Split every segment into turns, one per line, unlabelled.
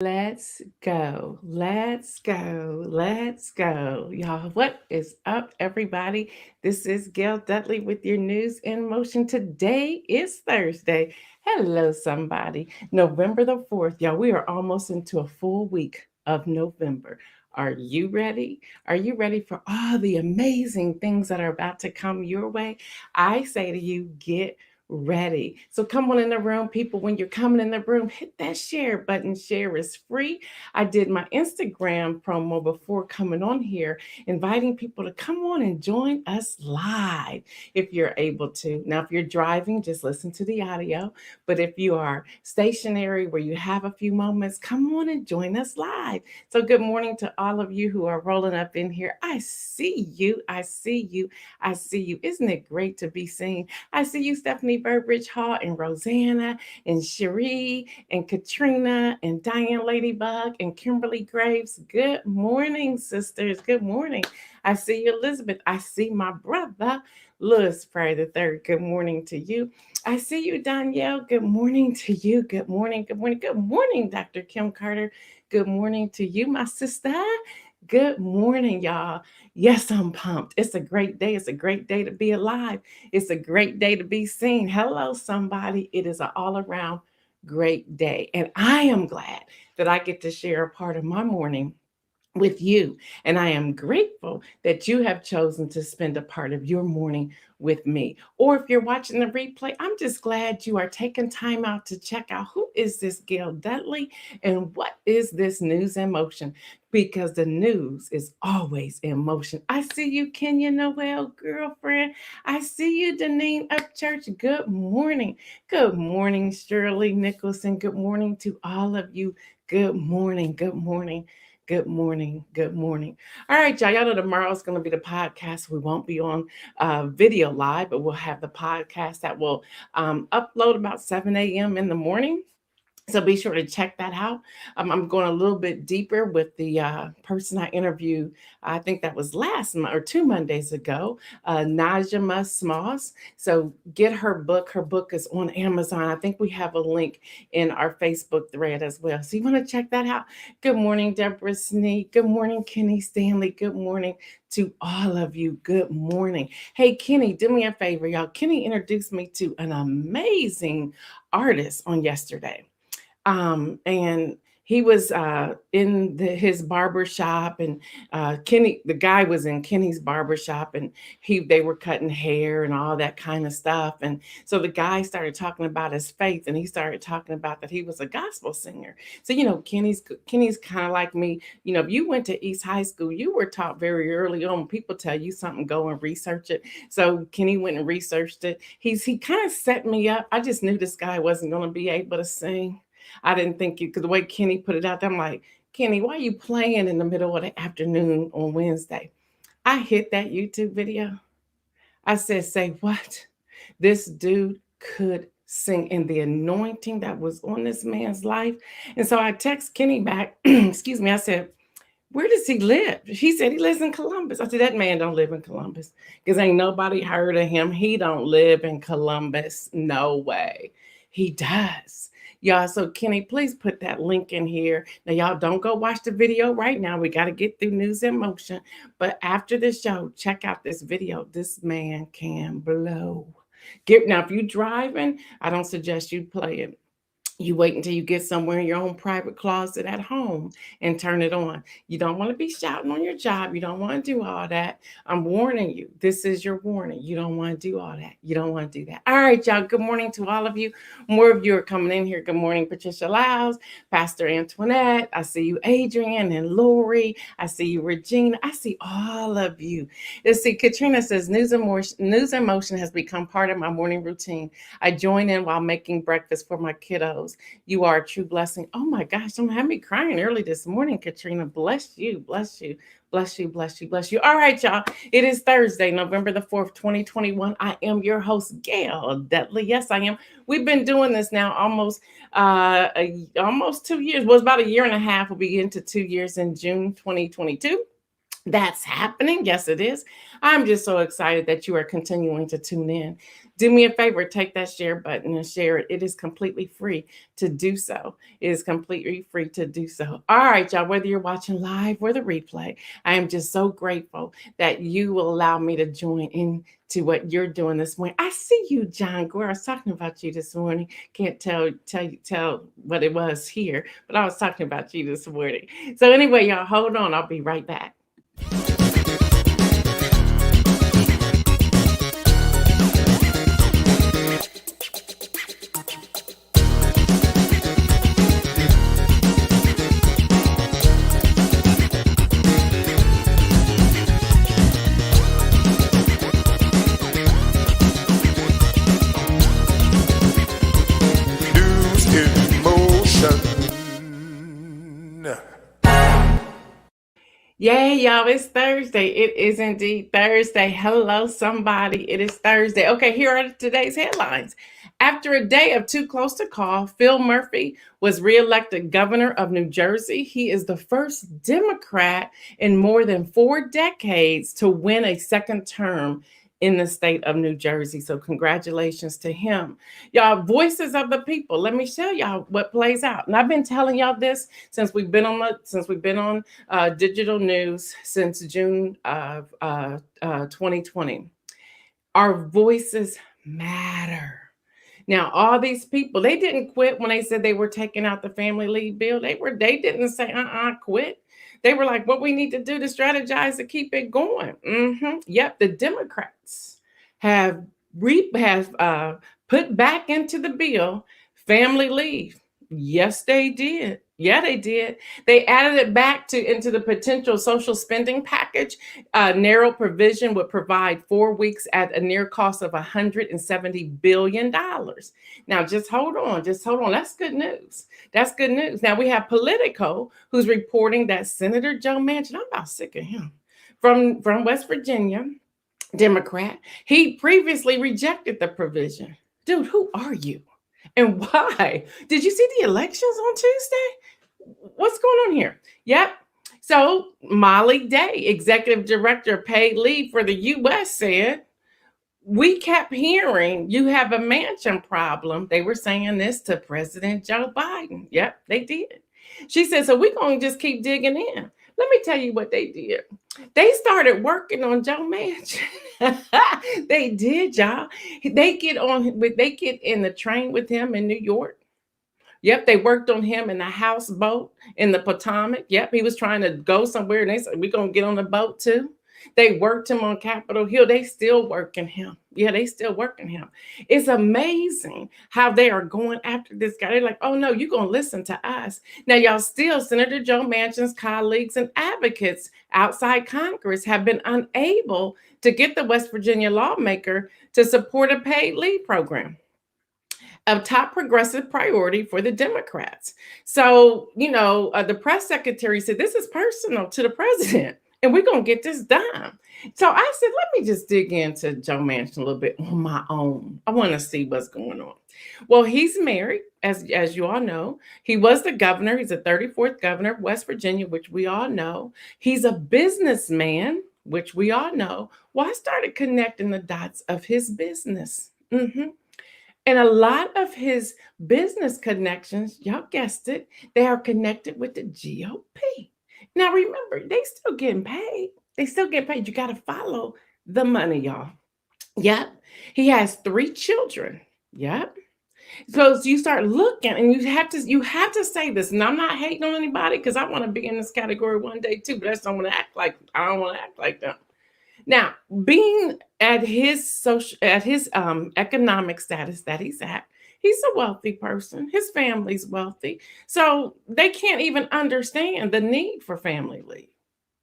Let's go. Let's go. Let's go. Y'all, what is up, everybody? This is Gail Dudley with your news in motion. Today is Thursday. Hello, somebody. November the 4th. Y'all, we are almost into a full week of November. Are you ready? Are you ready for all the amazing things that are about to come your way? I say to you, get ready. So come on in the room, people. When you're coming in the room, hit that share button. Share is free. I did my Instagram promo before coming on here, inviting people to come on and join us live if you're able to. Now, if you're driving, just listen to the audio. But if you are stationary where you have a few moments, come on and join us live. So good morning to all of you who are rolling up in here. I see you. I see you. I see you. Isn't it great to be seen? I see you, Stephanie Burbridge Hall, and Rosanna, and Cherie, and Katrina, and Diane Ladybug, and Kimberly Graves. Good morning, sisters. Good morning. I see you, Elizabeth. I see my brother, Louis Frey the third. Good morning to you. I see you, Danielle. Good morning to you. Good morning. Good morning. Good morning, Dr. Kim Carter. Good morning to you, my sister. Good morning, y'all. Yes, I'm pumped. It's a great day. It's a great day to be alive. It's a great day to be seen. Hello, somebody. It is an all around great day. And I am glad that I get to share a part of my morning with you. And I am grateful that you have chosen to spend a part of your morning with me. Or if you're watching the replay, I'm just glad you are taking time out to check out who is this Gail Dudley and what is this news in motion, because the news is always in motion. I see you, Kenya Noel, girlfriend. I see you, Deneen Upchurch. Good morning. Good morning, Shirley Nicholson. Good morning to all of you. Good morning. Good morning. Good morning. Good morning. All right, y'all. Y'all know tomorrow's going to be the podcast. We won't be on video live, but we'll have the podcast that will upload about 7 a.m. in the morning. So be sure to check that out. I'm going a little bit deeper with the person I interviewed. I think that was last month or 2 Mondays ago, Najma Smoss. So get her book. Her book is on Amazon. I think we have a link in our Facebook thread as well. So you want to check that out. Good morning, Deborah Sneed. Good morning, Kenny Stanley. Good morning to all of you. Good morning. Hey, Kenny, do me a favor, y'all. Kenny introduced me to an amazing artist on yesterday. And he was in his barber shop, and Kenny, the guy was in Kenny's barber shop, and they were cutting hair and all that kind of stuff. And so the guy started talking about his faith, and he started talking about that he was a gospel singer. So Kenny's kind of like me. If you went to East High School, you were taught very early on. People tell you something, go and research it. So Kenny went and researched it. He kind of set me up. I just knew this guy wasn't going to be able to sing. I didn't think you, because the way Kenny put it out there, I'm like, Kenny, why are you playing in the middle of the afternoon on Wednesday? I hit that YouTube video. I said, say what? This dude could sing, and the anointing that was on this man's life. And so I text Kenny back, excuse me, I said, where does he live? He said he lives in Columbus. I said, that man don't live in Columbus, because ain't nobody heard of him. He don't live in Columbus. No way. He does. Y'all, so Kenny, please put that link in here. Now, y'all don't go watch the video right now. We got to get through news in motion. But after the show, check out this video. This man can blow. Now, if you're driving, I don't suggest you play it. You wait until you get somewhere in your own private closet at home and turn it on. You don't want to be shouting on your job. You don't want to do all that. I'm warning you. This is your warning. You don't want to do all that. You don't want to do that. All right, y'all. Good morning to all of you. More of you are coming in here. Good morning, Patricia Lyles, Pastor Antoinette. I see you, Adrian and Lori. I see you, Regina. I see all of you. Let's see. Katrina says, news and motion has become part of my morning routine. I join in while making breakfast for my kiddos. You are a true blessing. Oh my gosh, don't have me crying early this morning, Katrina. Bless you, bless you, bless you, bless you, bless you. All right, y'all. It is Thursday, November the 4th, 2021. I am your host, Gail Dudley. Yes, I am. We've been doing this now almost 2 years. Well, it's about a year and a half. We'll be into 2 years in June 2022. That's happening. Yes, it is. I'm just so excited that you are continuing to tune in. Do me a favor, take that share button and share it. It is completely free to do so. It is completely free to do so. All right, y'all, whether you're watching live or the replay, I am just so grateful that you will allow me to join in to what you're doing this morning. I see you, John Gore. I was talking about you this morning. Can't tell what it was here, but I was talking about you this morning. So anyway, y'all, hold on. I'll be right back.
News in motion.
Yay, y'all, it's Thursday. It is indeed Thursday. Hello, somebody. It is Thursday. Okay, here are today's headlines. After a day of too close to call, Phil Murphy was reelected governor of New Jersey. He is the first Democrat in more than 4 decades to win a second term in the state of New Jersey. So congratulations to him. Y'all, voices of the people. Let me show y'all what plays out. And I've been telling y'all this since we've been on digital news since June of 2020. Our voices matter. Now, all these people, they didn't quit when they said they were taking out the family leave bill. They didn't say, quit. They were like, what we need to do to strategize to keep it going. Yep, the Democrats have put back into the bill family leave. Yes, they did. Yeah, they did. They added it back into the potential social spending package. Narrow provision would provide 4 weeks at a near cost of $170 billion. Now, just hold on. That's good news. That's good news. Now, we have Politico, who's reporting that Senator Joe Manchin, I'm about sick of him, from West Virginia, Democrat, he previously rejected the provision. Dude, who are you? And why? Did you see the elections on Tuesday? What's going on here? Yep. So Molly Day, executive director of paid leave for the U.S., said, we kept hearing you have a Manchin problem. They were saying this to President Joe Biden. Yep, they did. She said, so we're going to just keep digging in. Let me tell you what they did. They started working on Joe Manchin. They did, y'all. They get in the train with him in New York. Yep, they worked on him in the houseboat in the Potomac. Yep, he was trying to go somewhere, and they said, we're going to get on the boat too. They worked him on Capitol Hill. They still working him. Yeah, they still working him. It's amazing how they are going after this guy. They're like, oh, no, you're going to listen to us. Now, y'all, still, Senator Joe Manchin's colleagues and advocates outside Congress have been unable to get the West Virginia lawmaker to support a paid leave program, a top progressive priority for the Democrats. So, the press secretary said, this is personal to the president, and we're going to get this done. So I said, let me just dig into Joe Manchin a little bit on my own. I want to see what's going on. Well, he's married, as you all know. He was the governor. He's the 34th governor of West Virginia, which we all know. He's a businessman, which we all know. Well, I started connecting the dots of his business. And a lot of his business connections, y'all guessed it, they are connected with the GOP. Now, remember, they still getting paid. They still get paid. You got to follow the money, y'all. Yep. He has 3 children. Yep. So you start looking, and you have to say this, and I'm not hating on anybody because I want to be in this category one day too, but I don't want to act like them. Now, being at his economic status that he's at, he's a wealthy person. His family's wealthy. So they can't even understand the need for family leave.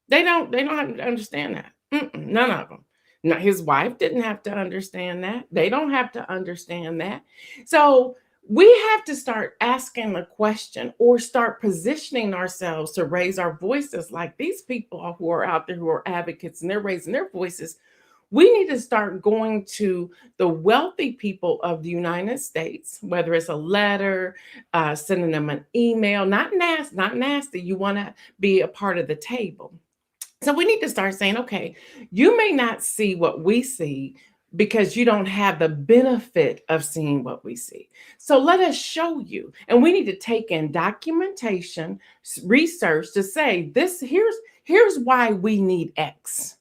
They don't have to understand that. None of them. Now, his wife didn't have to understand that. They don't have to understand that. So we have to start asking the question or start positioning ourselves to raise our voices like these people who are out there who are advocates and they're raising their voices. We need to start going to the wealthy people of the United States, whether it's a letter, sending them an email, not nasty. You want to be a part of the table. So we need to start saying, okay, you may not see what we see because you don't have the benefit of seeing what we see. So let us show you. And we need to take in documentation, research to say this here's why we need X.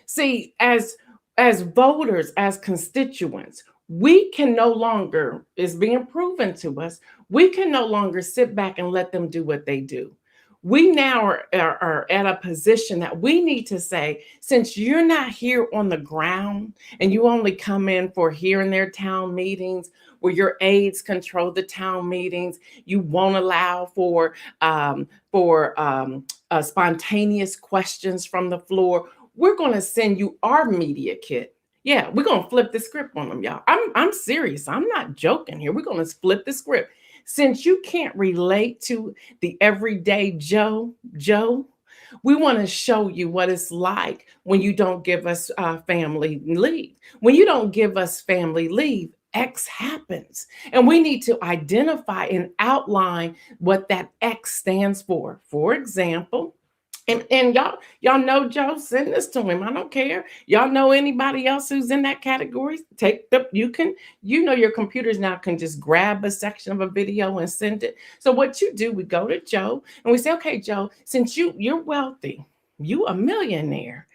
See, as voters, as constituents, we can no longer, it's being proven to us, we can no longer sit back and let them do what they do. We now are at a position that we need to say, since you're not here on the ground and you only come in for here and there town meetings where your aides control the town meetings, you won't allow for spontaneous questions from the floor. We're going to send you our media kit. Yeah, we're going to flip the script on them, y'all. I'm serious. I'm not joking here. We're going to flip the script. Since you can't relate to the everyday Joe, we want to show you what it's like when you don't give us family leave. When you don't give us family leave, X happens. And we need to identify and outline what that X stands for. For example, and y'all know Joe, send this to him. I don't care. Y'all know anybody else who's in that category? Your computers now can just grab a section of a video and send it. So what you do, we go to Joe and we say, okay, Joe, since you're wealthy, you a millionaire,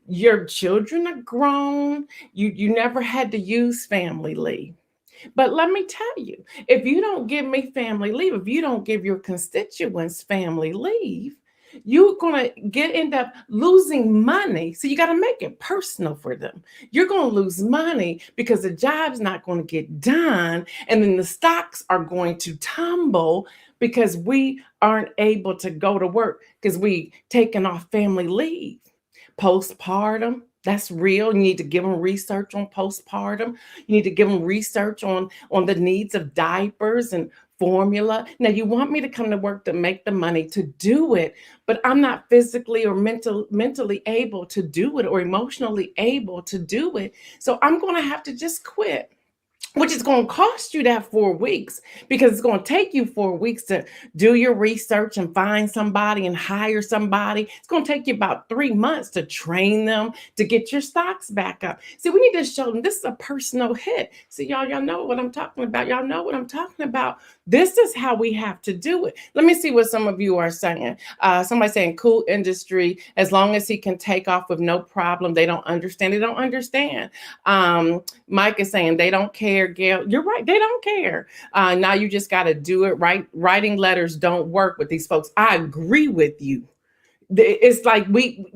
your children are grown, you never had to use family leave. But let me tell you, if you don't give me family leave, if you don't give your constituents family leave, you're going to end up losing money. So you got to make it personal for them. You're going to lose money because the job's not going to get done. And then the stocks are going to tumble because we aren't able to go to work because we taken off family leave. Postpartum, that's real. You need to give them research on postpartum. You need to give them research on the needs of diapers and formula. Now, you want me to come to work to make the money to do it, but I'm not physically or mentally able to do it or emotionally able to do it. So I'm going to have to just quit, which is going to cost you that 4 weeks because it's going to take you 4 weeks to do your research and find somebody and hire somebody. It's going to take you about 3 months to train them to get your stocks back up. See, we need to show them this is a personal hit. See, y'all know what I'm talking about. Y'all know what I'm talking about. This is how we have to do it. Let me see what some of you are saying. Somebody saying cool industry, as long as he can take off with no problem. They don't understand. They don't understand. Mike is saying they don't care. Gail, you're right. They don't care. Now you just got to do it right. Writing letters don't work with these folks. I agree with you. It's like we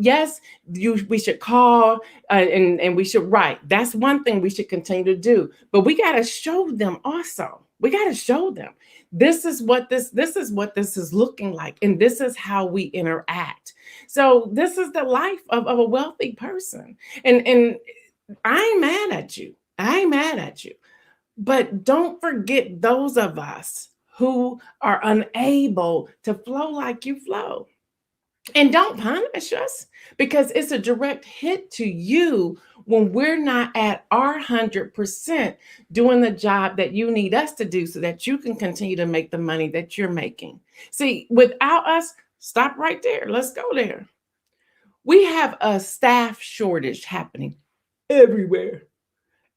should call and we should write. That's one thing we should continue to do. But we got to show them also. We got to show them this is what this is looking like, and this is how we interact. So this is the life of a wealthy person, and I ain't mad at you. I ain't mad at you. But don't forget those of us who are unable to flow like you flow. And don't punish us because it's a direct hit to you when we're not at our 100% doing the job that you need us to do so that you can continue to make the money that you're making. See, without us, stop right there. Let's go there. We have a staff shortage happening everywhere.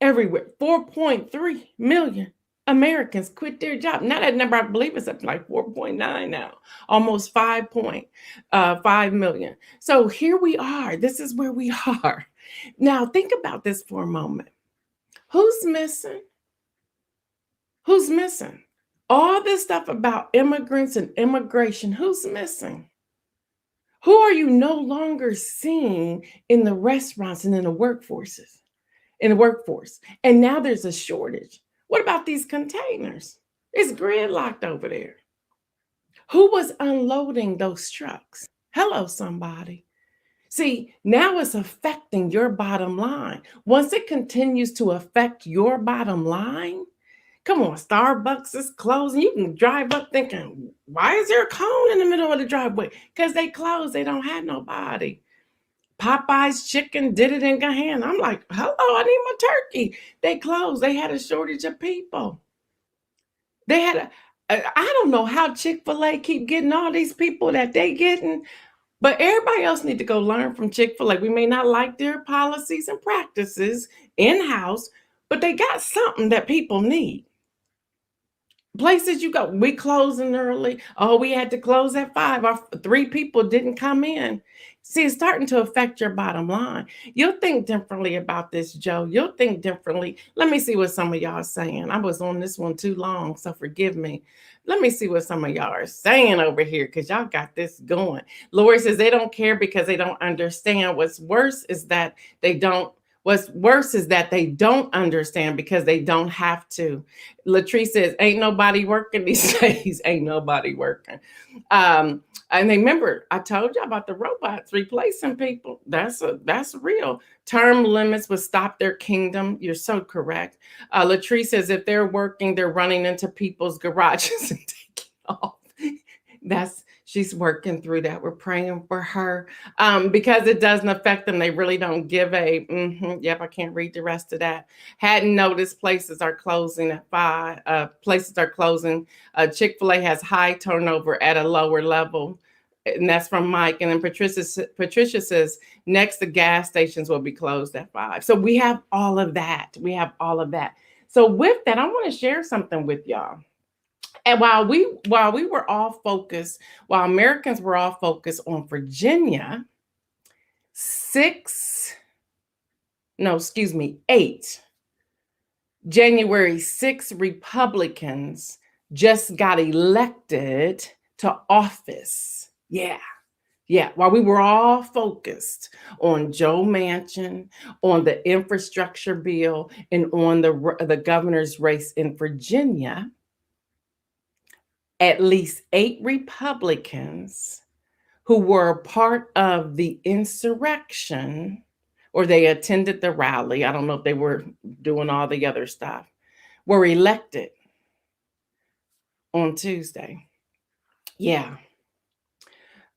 4.3 million Americans quit their job. Now that number, I believe, is up to like 4.9 now, almost 5.5 million. So here we are. This is where we are. Now think about this for a moment. Who's missing? Who's missing? All this stuff about immigrants and immigration, who's missing? Who are you no longer seeing in the restaurants and in the workforce? And now there's a shortage. What about these containers? It's gridlocked over there. Who was unloading those trucks? Hello, somebody. See, now it's affecting your bottom line. Once it continues to affect your bottom line, come on, Starbucks is closing. You can drive up thinking, why is there a cone in the middle of the driveway? Because they closed. They don't have nobody. Popeye's chicken did it in Gahan. I'm like, hello, I need my turkey. They closed. They had a shortage of people. I don't know how Chick-fil-A keep getting all these people that they getting. But everybody else need to go learn from Chick-fil-A. We may not like their policies and practices in-house, but they got something that people need. Places you go, we closing early. Oh, we had to close at 5. Our 3 people didn't come in. See, it's starting to affect your bottom line. You'll think differently about this, Joe. You'll think differently. Let me see what some of y'all are saying. I was on this one too long, so forgive me. Let me see what some of y'all are saying over here, because y'all got this going. Lori says they don't care because they don't understand. What's worse is that they don't understand because they don't have to. Latrice says, ain't nobody working these days. Ain't nobody working. And remember, I told you about the robots replacing people. That's real. Term limits would stop their kingdom. You're so correct. Latrice says, if they're working, they're running into people's garages and taking off. She's working through that. We're praying for her because it doesn't affect them. They really don't give a, yep, I can't read the rest of that. Hadn't noticed places are closing at 5. Places are closing. Chick-fil-A has high turnover at a lower level. And that's from Mike. And then Patricia says, next, the gas stations will be closed at 5. So we have all of that. So with that, I want to share something with y'all. And while Americans were all focused on Virginia, 8 January 6 Republicans just got elected to office. Yeah. While we were all focused on Joe Manchin, on the infrastructure bill, and on the governor's race in Virginia, at least 8 Republicans who were a part of the insurrection, or they attended the rally, I don't know if they were doing all the other stuff, were elected on Tuesday. Yeah.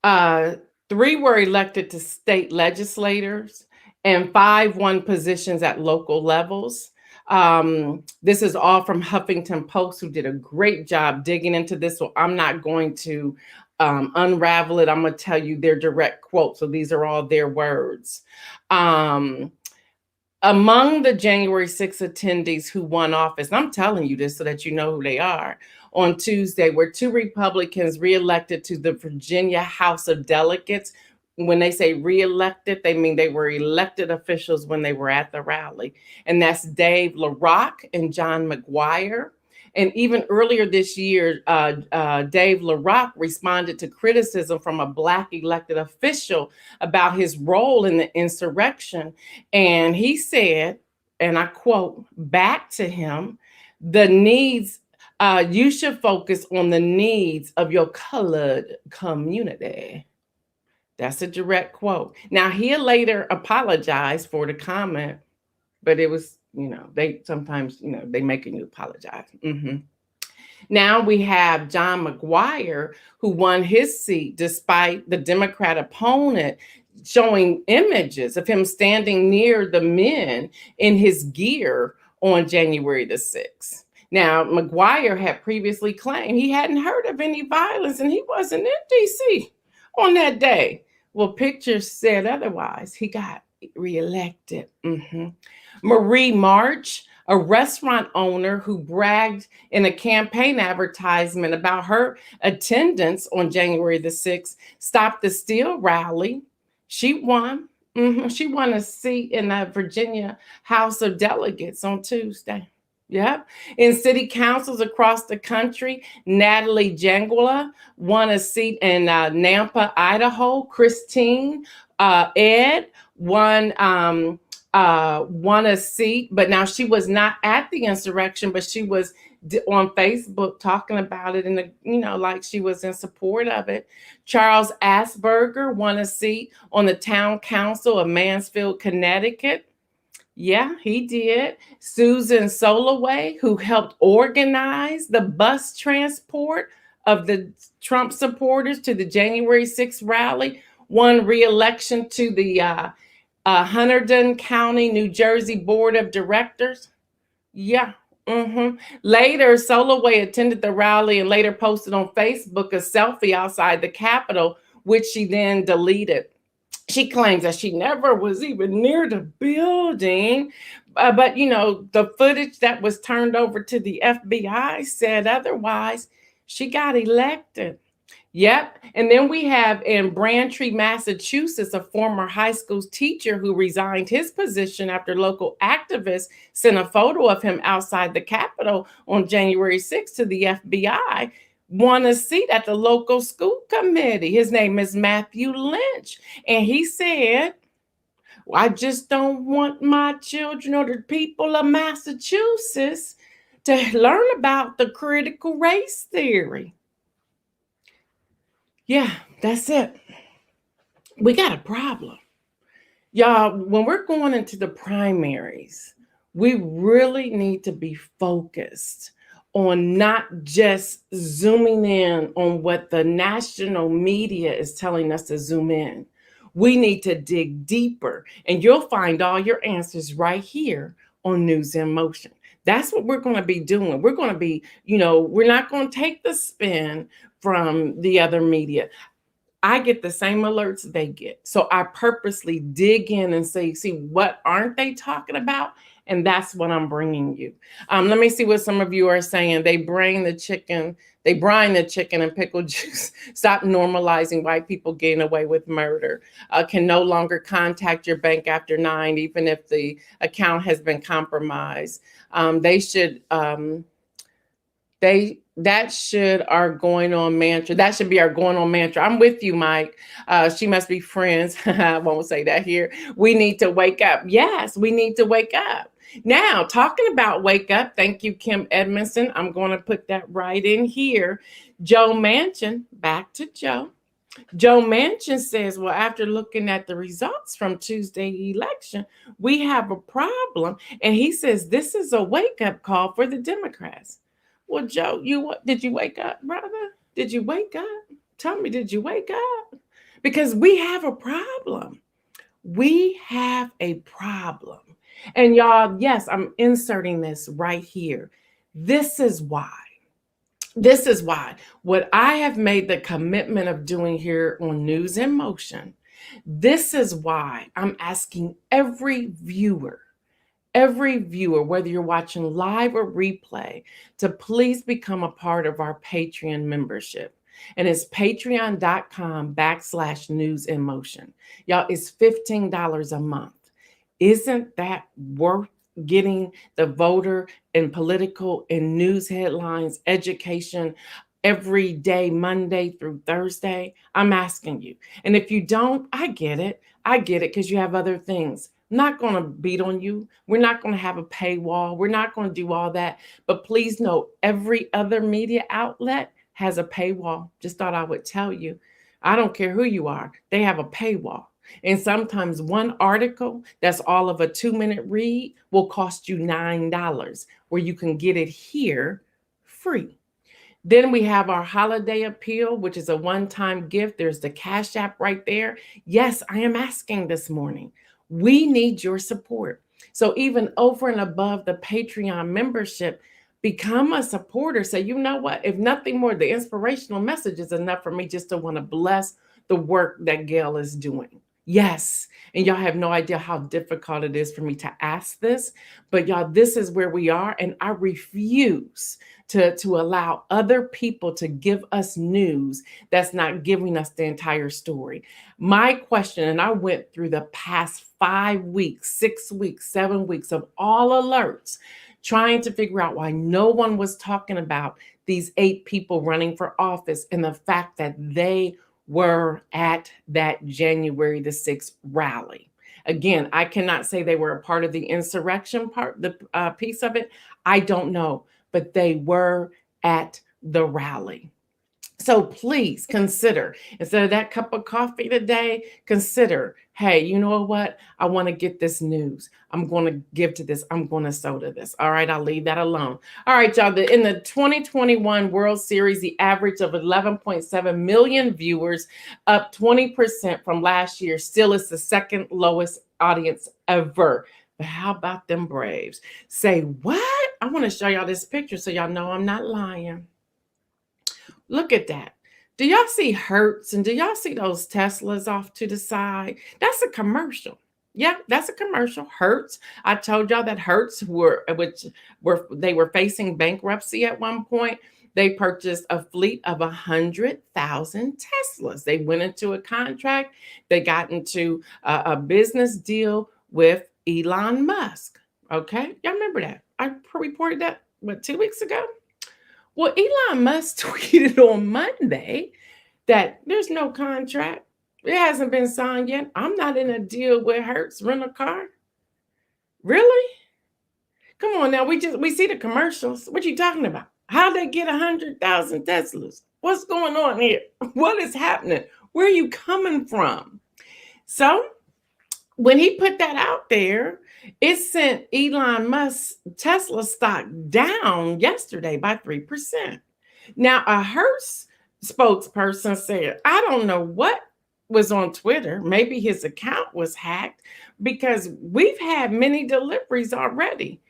3 were elected to state legislators, and 5 won positions at local levels. This is all from Huffington Post, who did a great job digging into this. So I'm not going to unravel it. I'm going to tell you their direct quote. So these are all their words. Among the January 6 attendees who won office, and I'm telling you this so that you know who they are, on Tuesday were 2 Republicans reelected to the Virginia House of Delegates. When they say reelected, they mean they were elected officials when they were at the rally. And that's Dave LaRock and John McGuire. And even earlier this year, Dave LaRock responded to criticism from a Black elected official about his role in the insurrection. And he said, and I quote back to him, you should focus on the needs of your colored community. That's a direct quote. Now, he later apologized for the comment, but it was, they sometimes, they making you apologize. Now we have John McGuire, who won his seat despite the Democrat opponent showing images of him standing near the men in his gear on January the 6th. Now, McGuire had previously claimed he hadn't heard of any violence and he wasn't in D.C. on that day. Well, pictures said otherwise. He got reelected. Marie March, a restaurant owner who bragged in a campaign advertisement about her attendance on January the 6th, stopped the Steele rally. She won. She won a seat in the Virginia House of Delegates on Tuesday. Yeah. In city councils across the country, Natalie Jangula won a seat in Nampa, Idaho. Christine Ed won a seat, but now she was not at the insurrection, but she was on Facebook talking about it, and like she was in support of it. Charles Asperger won a seat on the town council of Mansfield, Connecticut. Yeah, he did. Susan Soloway, who helped organize the bus transport of the Trump supporters to the January 6th rally, won re-election to the Hunterdon County, New Jersey Board of Directors. Yeah. Later, Soloway attended the rally and later posted on Facebook a selfie outside the Capitol which she then deleted. She claims that she never was even near the building. But, the footage that was turned over to the FBI said otherwise. She got elected. Yep. And then we have in Braintree, Massachusetts, a former high school teacher who resigned his position after local activists sent a photo of him outside the Capitol on January 6th to the FBI. Won a seat at the local school committee. His name is Matthew Lynch. And he said, I just don't want my children or the people of Massachusetts to learn about the critical race theory. Yeah, that's it. We got a problem. Y'all, when we're going into the primaries, we really need to be focused on not just zooming in on what the national media is telling us to zoom in. We need to dig deeper, and you'll find all your answers right here on News in Motion. That's what we're going to be doing. We're going to be, we're not going to take the spin from the other media. I get the same alerts they get. So I purposely dig in and see what aren't they talking about? And that's what I'm bringing you. Let me see what some of you are saying. They brine the chicken in pickle juice. Stop normalizing white people getting away with murder. Can no longer contact your bank after 9, even if the account has been compromised. That should our going on mantra. That should be our going on mantra. I'm with you, Mike. She must be friends. I won't say that here. We need to wake up. Yes, we need to wake up. Now, talking about wake up, thank you, Kim Edmondson. I'm going to put that right in here. Joe Manchin, back to Joe. Joe Manchin says, well, after looking at the results from Tuesday election, we have a problem. And he says this is a wake-up call for the Democrats. Well, Joe, did you wake up, brother? Did you wake up? Tell me, did you wake up? Because we have a problem. We have a problem. And y'all, yes, I'm inserting this right here. This is why what I have made the commitment of doing here on News in Motion, this is why I'm asking every viewer, whether you're watching live or replay, to please become a part of our Patreon membership. And it's patreon.com/News in Motion. Y'all, it's $15 a month. Isn't that worth getting the voter and political and news headlines, education every day, Monday through Thursday? I'm asking you. And if you don't, I get it. Because you have other things. I'm not going to beat on you. We're not going to have a paywall. We're not going to do all that. But please know, every other media outlet has a paywall. Just thought I would tell you. I don't care who you are. They have a paywall. And sometimes one article that's all of a 2-minute read will cost you $9, where you can get it here free. Then we have our holiday appeal, which is a one-time gift. There's the CashApp right there. Yes, I am asking this morning. We need your support. So even over and above the Patreon membership, become a supporter. Say, you know what? If nothing more, the inspirational message is enough for me just to want to bless the work that Gail is doing. Yes. And y'all have no idea how difficult it is for me to ask this, but y'all, this is where we are. And I refuse to allow other people to give us news that's not giving us the entire story. My question, and I went through the past 5 weeks, 6 weeks, 7 weeks of all alerts, trying to figure out why no one was talking about these 8 people running for office and the fact that they were at that January the 6th rally. Again, I cannot say they were a part of the insurrection part, the piece of it. I don't know, but they were at the rally. So please consider, instead of that cup of coffee today, consider, hey, you know what? I want to get this news. I'm going to give to this. I'm going to sow to this. All right, I'll leave that alone. All right, y'all. In the 2021 World Series, the average of 11.7 million viewers, up 20% from last year, still is the second lowest audience ever. But how about them Braves? Say what? I want to show y'all this picture so y'all know I'm not lying. Look at that. Do y'all see Hertz and do y'all see those Teslas off to the side? That's a commercial. Yeah, that's a commercial. Hertz. I told y'all that Hertz were facing bankruptcy at one point. They purchased a fleet of 100,000 Teslas. They went into a contract. They got into a business deal with Elon Musk. Okay, y'all remember that? I reported that 2 weeks ago. Well, Elon Musk tweeted on Monday that there's no contract. It hasn't been signed yet. I'm not in a deal with Hertz Rent a Car. Really? Come on now. We see the commercials. What you talking about? How they get 100,000 Teslas? What's going on here? What is happening? Where are you coming from? So when he put that out there, it sent Elon Musk's Tesla stock down yesterday by 3%. Now, a Hertz spokesperson said, I don't know what was on Twitter. Maybe his account was hacked because we've had many deliveries already.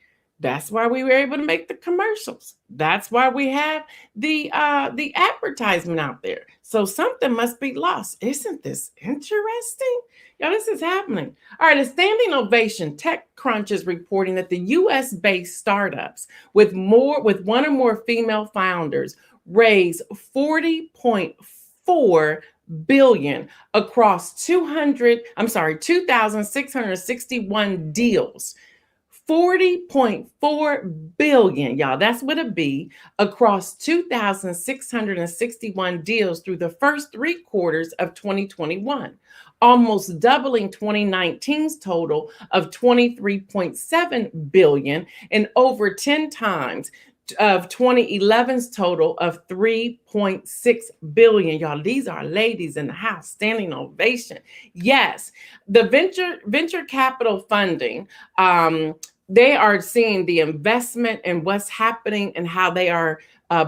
That's why we were able to make the commercials. That's why we have the advertisement out there. So something must be lost. Isn't this interesting? Y'all, this is happening. All right, a standing ovation. TechCrunch is reporting that the US-based startups with one or more female founders raised $40.4 billion across 2,661 deals. 40.4 billion, y'all, that's with a B, across 2,661 deals through the first 3 quarters of 2021, almost doubling 2019's total of 23.7 billion and over 10 times of 2011's total of 3.6 billion. Y'all, these are ladies in the house, standing ovation. Yes, the venture capital funding, they are seeing the investment and what's happening and how they are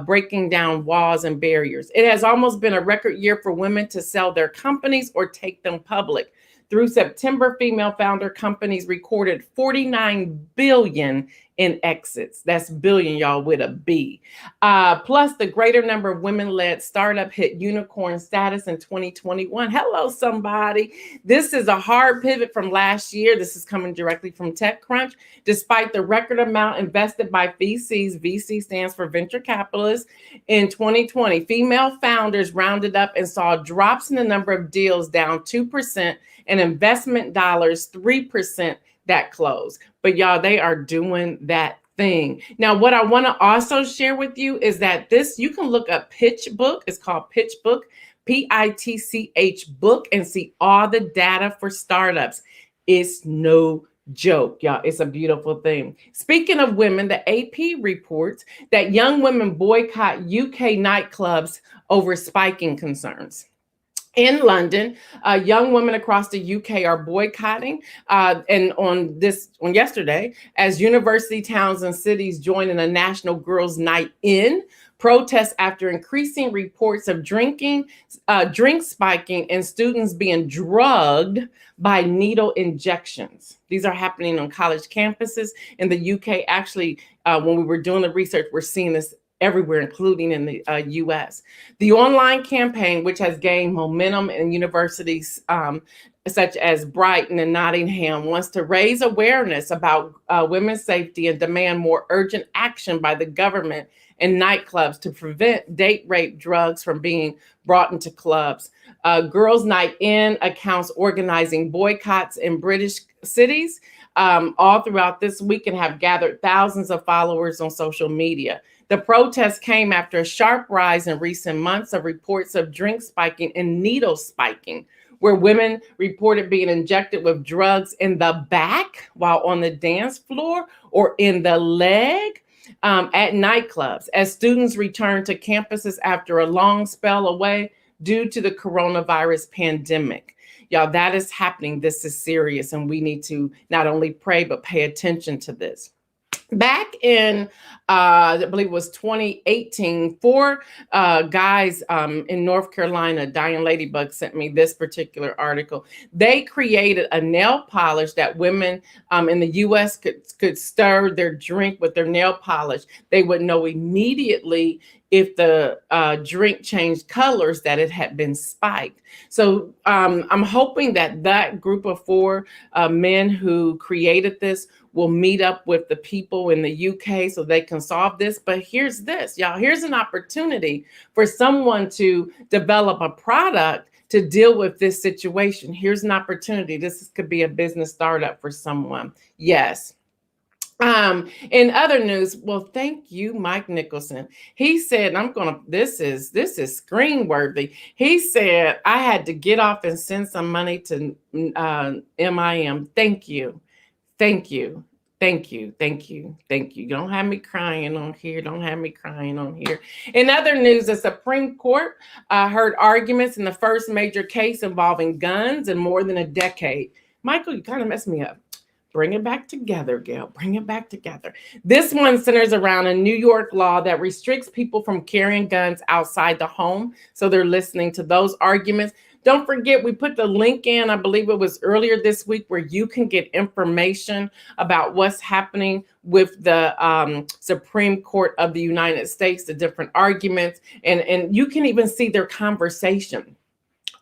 breaking down walls and barriers. It has almost been a record year for women to sell their companies or take them public. Through September, female founder companies recorded 49 billion in exits. That's billion, y'all, with a B. Plus, the greater number of women-led startup hit unicorn status in 2021. Hello, somebody. This is a hard pivot from last year. This is coming directly from TechCrunch. Despite the record amount invested by VCs, VC stands for venture capitalists, in 2020, female founders rounded up and saw drops in the number of deals down 2% and investment dollars 3% that closed. But y'all, they are doing that thing. Now, what I want to also share with you is that you can look up PitchBook. It's called PitchBook, PITCH book, and see all the data for startups. It's no joke, y'all. It's a beautiful thing. Speaking of women, the AP reports that young women boycott UK nightclubs over spiking concerns. In London, young women across the UK are boycotting, and on yesterday, as university towns and cities join in a national girls' night in protests after increasing reports of drink spiking, and students being drugged by needle injections. These are happening on college campuses in the UK. Actually, when we were doing the research, we're seeing this everywhere, including in the US. The online campaign, which has gained momentum in universities such as Brighton and Nottingham, wants to raise awareness about women's safety and demand more urgent action by the government and nightclubs to prevent date rape drugs from being brought into clubs. Girls' Night In accounts organizing boycotts in British cities all throughout this week and have gathered thousands of followers on social media. The protest came after a sharp rise in recent months of reports of drink spiking and needle spiking, where women reported being injected with drugs in the back while on the dance floor or in the leg at nightclubs as students returned to campuses after a long spell away due to the coronavirus pandemic. Y'all, that is happening. This is serious, and we need to not only pray, but pay attention to this. Back in, I believe it was 2018, 4 guys in North Carolina, Diane Ladybug sent me this particular article. They created a nail polish that women in the US could stir their drink with their nail polish. They would know immediately if the drink changed colors, that it had been spiked. So I'm hoping that that group of four men who created this will meet up with the people in the UK so they can solve this. But here's this, y'all. Here's an opportunity for someone to develop a product to deal with this situation. Here's an opportunity. This could be a business startup for someone. Yes. In other news, well, thank you, Mike Nicholson. He said, this is screen worthy. He said, I had to get off and send some money to MIM. Thank you. Thank you. Thank you. Thank you. Thank you. Don't have me crying on here. Don't have me crying on here. In other news, the Supreme Court heard arguments in the first major case involving guns in more than a decade. Michael, you kind of messed me up. Bring it back together, Gail. Bring it back together. This one centers around a New York law that restricts people from carrying guns outside the home. So they're listening to those arguments. Don't forget, we put the link in, I believe it was earlier this week, where you can get information about what's happening with the Supreme Court of the United States, the different arguments, and you can even see their conversation.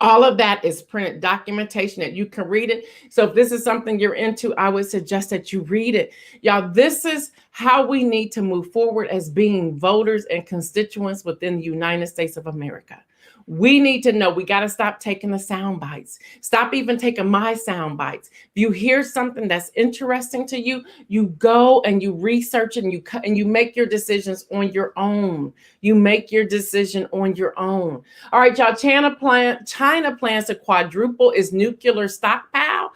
All of that is printed documentation that you can read it. So if this is something you're into, I would suggest that you read it. Y'all, this is how we need to move forward as being voters and constituents within the United States of America. We need to know, we got to stop taking the sound bites. Stop even taking my sound bites. If you hear something that's interesting to you, you go and you research it and you make your decisions on your own. You make your decision on your own. All right, y'all, China plans to quadruple its nuclear stockpile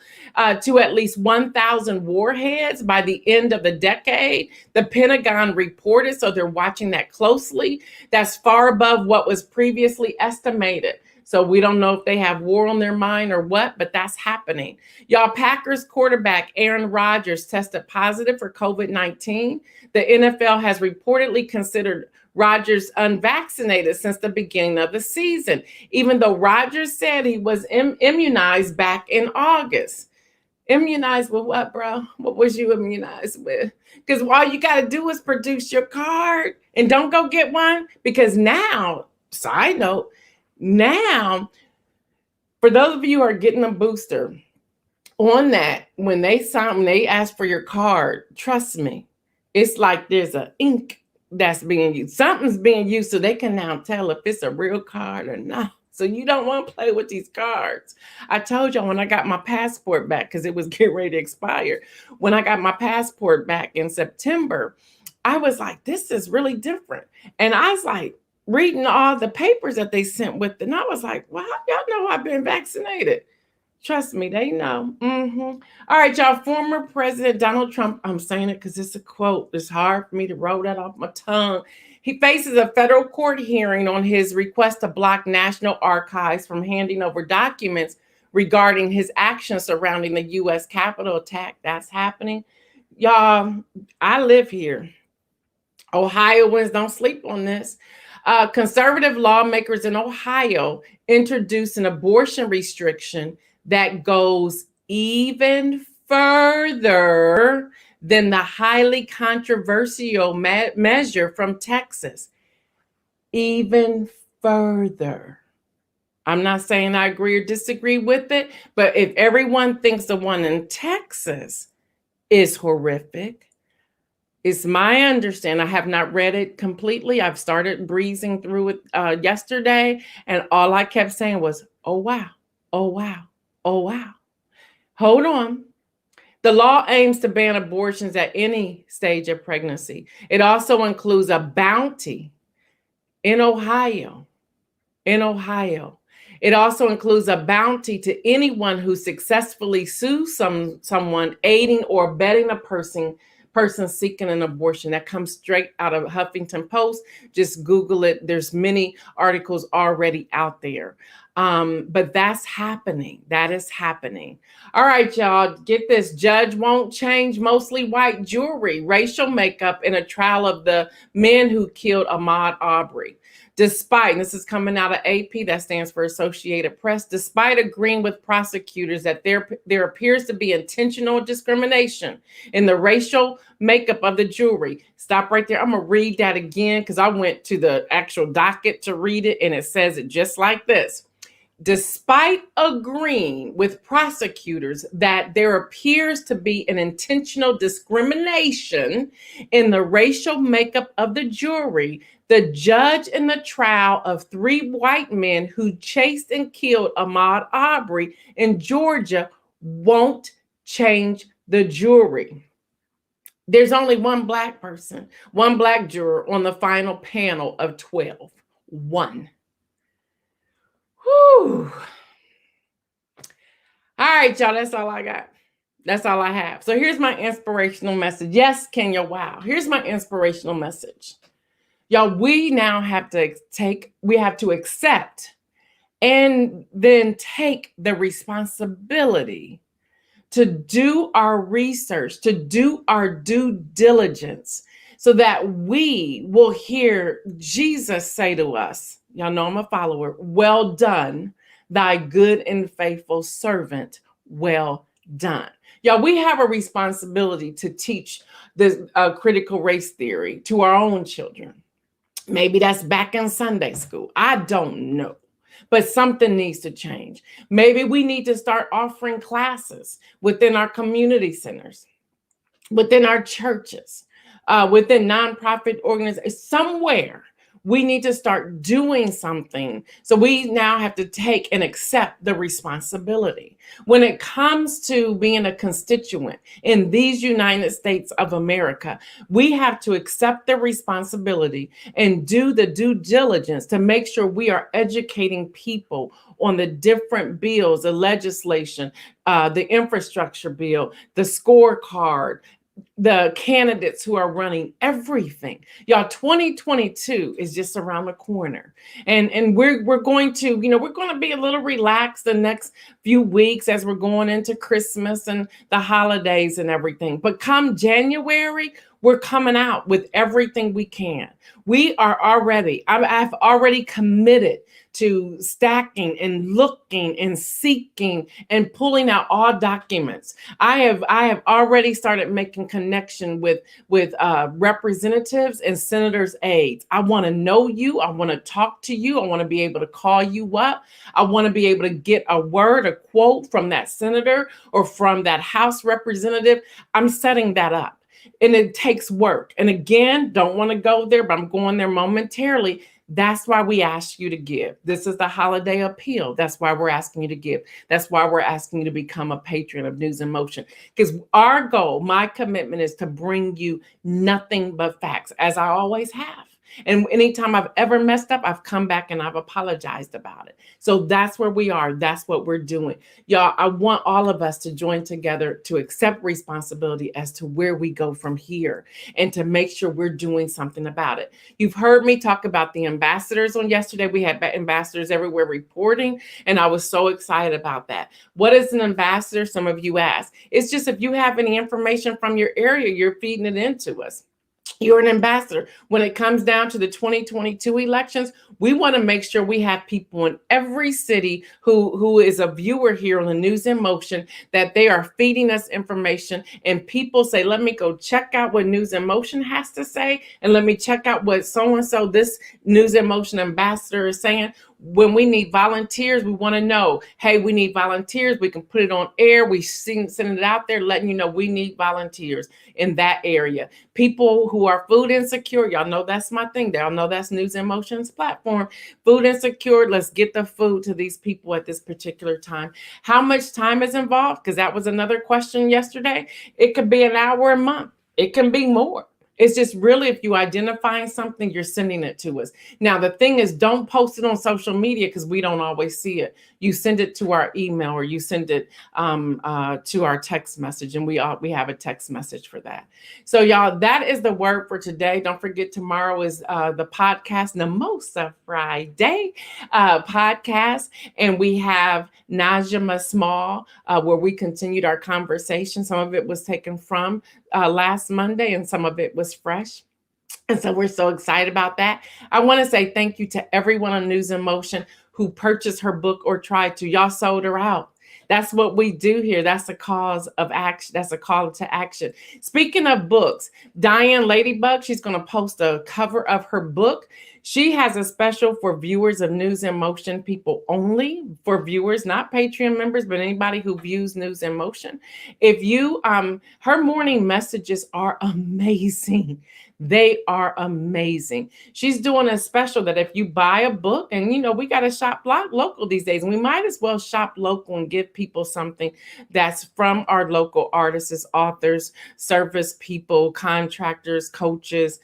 to at least 1,000 warheads by the end of the decade. The Pentagon reported, so they're watching that closely. That's far above what was previously estimated. So we don't know if they have war on their mind or what, but that's happening. Y'all, Packers quarterback Aaron Rodgers tested positive for COVID-19. The NFL has reportedly considered Rodgers unvaccinated since the beginning of the season, even though Rodgers said he was immunized back in August. Immunized with what, bro? What was you immunized with? Because all you got to do is produce your card and don't go get one. Because now, side note, now, for those of you who are getting a booster, on that, when they ask for your card, trust me, it's like there's an ink that's being used. Something's being used so they can now tell if it's a real card or not. So you don't want to play with these cards. I told y'all when I got my passport back, because it was getting ready to expire. When I got my passport back in September, I was like, this is really different. And I was like, reading all the papers that they sent with it. And I was like, well, y'all know I've been vaccinated. Trust me, they know. All right, y'all, former President Donald Trump, I'm saying it because it's a quote. It's hard for me to roll that off my tongue. He faces a federal court hearing on his request to block National Archives from handing over documents regarding his actions surrounding the U.S. Capitol attack. That's happening. Y'all, I live here. Ohioans, don't sleep on this. Conservative lawmakers in Ohio introduced an abortion restriction that goes even further than the highly controversial measure from Texas. Even further. I'm not saying I agree or disagree with it, but if everyone thinks the one in Texas is horrific, it's my understanding. I have not read it completely. I've started breezing through it yesterday, and all I kept saying was, oh, wow, oh, wow, oh, wow. Hold on. The law aims to ban abortions at any stage of pregnancy. It also includes a bounty in Ohio. In Ohio. It also includes a bounty to anyone who successfully sues someone aiding or abetting a person seeking an abortion. That comes straight out of Huffington Post. Just Google it. There's many articles already out there. But that's happening. That is happening. All right, y'all, get this. Judge won't change mostly white jewelry, racial makeup in a trial of the men who killed Ahmaud Arbery. Despite, and this is coming out of AP, that stands for Associated Press, despite agreeing with prosecutors that there appears to be intentional discrimination in the racial makeup of the jewelry. Stop right there. I'm going to read that again because I went to the actual docket to read it, and it says it just like this. Despite agreeing with prosecutors that there appears to be an intentional discrimination in the racial makeup of the jury, the judge in the trial of 3 white men who chased and killed Ahmaud Arbery in Georgia won't change the jury. There's only one black person, one black juror on the final panel of 12. One. Whew. All right, y'all, that's all I got. That's all I have. So here's my inspirational message. Yes, Kenya, wow. Here's my inspirational message. Y'all, we now have to accept and then take the responsibility to do our research, to do our due diligence, so that we will hear Jesus say to us, y'all know I'm a follower, well done, thy good and faithful servant, well done. Y'all, we have a responsibility to teach the critical race theory to our own children. Maybe that's back in Sunday school. I don't know. But something needs to change. Maybe we need to start offering classes within our community centers, within our churches, within nonprofit organizations, somewhere. We need to start doing something. So we now have to take and accept the responsibility. When it comes to being a constituent in these United States of America, we have to accept the responsibility and do the due diligence to make sure we are educating people on the different bills, the legislation, the infrastructure bill, the scorecard, the candidates who are running, everything. Y'all, 2022 is just around the corner. And we're going to, we're going to be a little relaxed the next few weeks as we're going into Christmas and the holidays and everything. But come January, we're coming out with everything we can. We are already, I've already committed to stacking and looking and seeking and pulling out all documents. I have already started making connection with representatives and senators' aides. I want to know you. I want to talk to you. I want to be able to call you up. I want to be able to get a word, a quote from that senator or from that House representative. I'm setting that up. And it takes work. And again, don't want to go there, but I'm going there momentarily. That's why we ask you to give. This is the holiday appeal. That's why we're asking you to give. That's why we're asking you to become a patron of News in Motion. Because our goal, my commitment is to bring you nothing but facts, as I always have. And anytime I've ever messed up, I've come back and I've apologized about it. So that's where we are. That's what we're doing. Y'all, I want all of us to join together to accept responsibility as to where we go from here and to make sure we're doing something about it. You've heard me talk about the ambassadors on yesterday. We had ambassadors everywhere reporting, and I was so excited about that. What is an ambassador? Some of you ask. It's just if you have any information from your area, you're feeding it into us. You're an ambassador. When it comes down to the 2022 elections, we want to make sure we have people in every city who is a viewer here on the News in Motion, that they are feeding us information, and people say, let me go check out what News in Motion has to say, and let me check out what so-and-so, this News in Motion ambassador, is saying. When we need volunteers, we want to know, hey, we need volunteers. We can put it on air. We send it out there, letting you know we need volunteers in that area. People who are food insecure, y'all know that's my thing. Y'all know that's News in Motion's platform. Food insecure, let's get the food to these people at this particular time. How much time is involved? Because that was another question yesterday. It could be an hour a month. It can be more. It's just really, if you identifying something, you're sending it to us. Now, the thing is, don't post it on social media because we don't always see it. You send it to our email, or you send it to our text message, and we have a text message for that. So, y'all, that is the word for today. Don't forget, tomorrow is the podcast, Mimosa Friday podcast, and we have Najma Small, where we continued our conversation. Some of it was taken from last Monday, and some of it was fresh. And so we're so excited about that. I want to say thank you to everyone on News in Motion who purchased her book or tried to. Y'all sold her out. That's what we do here. That's a cause of action. That's a call to action. Speaking of books, Diane Ladybug, she's going to post a cover of her book. She has a special for viewers of News in Motion, people only, for viewers, not Patreon members, but anybody who views News in Motion. If you, her morning messages are amazing. They are amazing. She's doing a special that if you buy a book, and we got to shop local these days, and we might as well shop local and give people something that's from our local artists, authors, service people, contractors, coaches,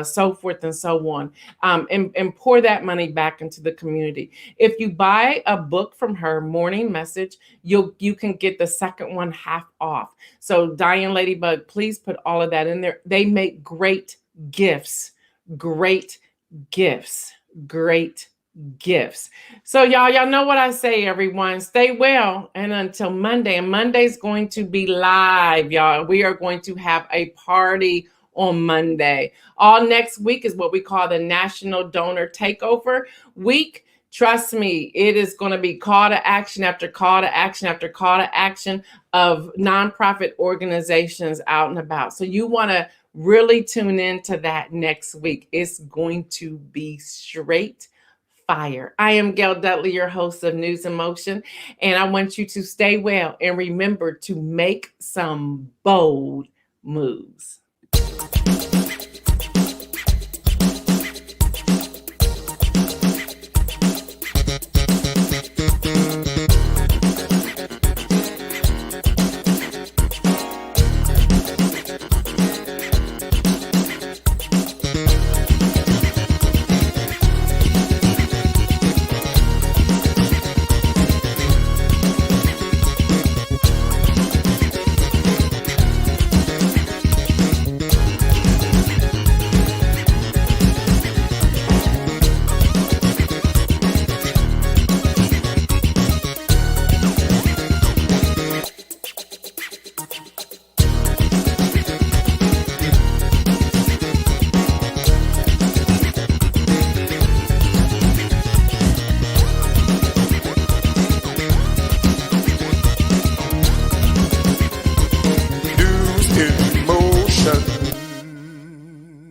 so forth and so on, and pour that money back into the community. If you buy a book from her, Morning Message, you can get the second one half off. So Diane Ladybug, please put all of that in there. They make great gifts, great gifts, great gifts. So y'all know what I say, everyone. Stay well. And until Monday, and Monday's going to be live, y'all. We are going to have a party on Monday. All next week is what we call the National Donor Takeover Week. Trust me, it is going to be call to action after call to action after call to action of nonprofit organizations out and about. So you want to really tune into that next week. It's going to be straight fire. I am Gail Dudley, your host of News in Motion, and I want you to stay well and remember to make some bold moves.